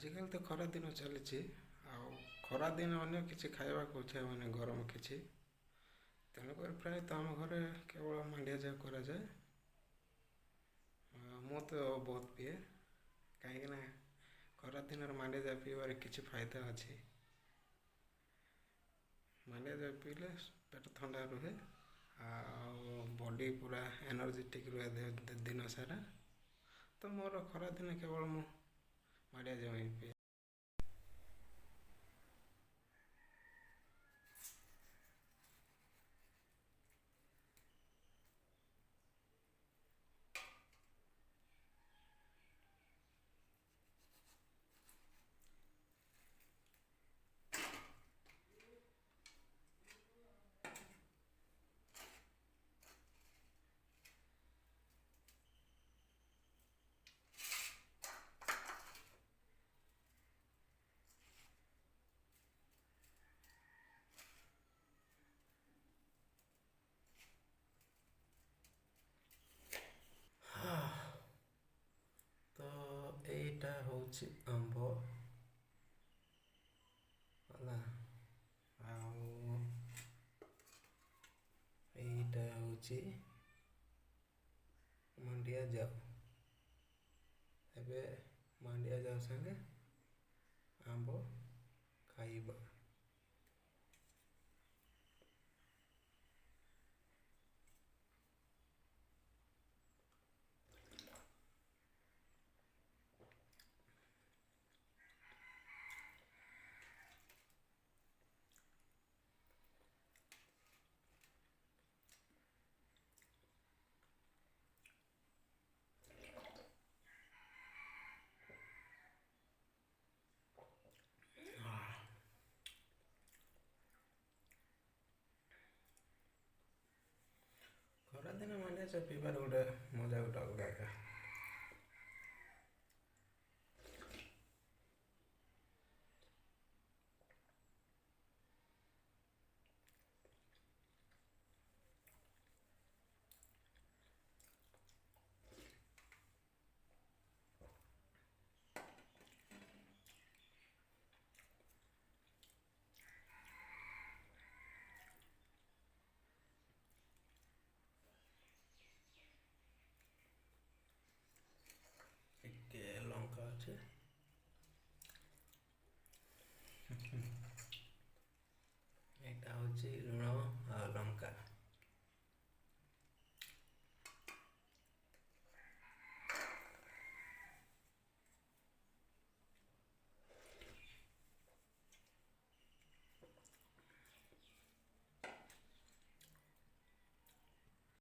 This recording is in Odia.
ଆଜିକାଲି ତ ଖରା ଦିନ ଚାଲିଛି ଆଉ ଖରା ଦିନ ଅନ୍ୟ କିଛି ଖାଇବାକୁ ଇଚ୍ଛା ମାନେ ଗରମ କିଛି ତେଣୁକରି ପ୍ରାୟତଃ ଆମ ଘରେ କେବଳ ମାଣ୍ଡିଆ ଯାଉ କରାଯାଏ। ମୁଁ ତ ବହୁତ ପିଏ କାହିଁକିନା ଖରାଦିନରେ ମାଣ୍ଡିଆ ଯାଉ ପିଇବାରେ କିଛି ଫାଇଦା ଅଛି। ମାଣ୍ଡିଆ ଯାଉ ପିଇଲେ ପେଟ ଥଣ୍ଡା ରୁହେ ଆଉ ବଡ଼ି ପୁରା ଏନର୍ଜେଟିକ୍ ରୁହେ ଦିନ ସାରା। ତ ମୋର ଖରାଦିନେ କେବଳ ମୁଁ ମାଣ୍ଡିଆ ଯାଉ ହିଁ ପିଏ। ତ ଏଇଟା ହେଉଛି ଆମ୍ବ ହେଲା ଆଉ ଏଇଟା ହେଉଛି ମାଣ୍ଡିଆ ଯାଉ। ଏବେ ମାଣ୍ଡିଆ ଯାଉ ସାଙ୍ଗେ ଆମ୍ବ ଖାଇବା। ଖରାଦିନେ ମାଣ୍ଡିଆ ଯାଉ ପିଇବାର ଗୋଟେ ମଜା ଗୋଟେ ଅଲଗା ଏକା।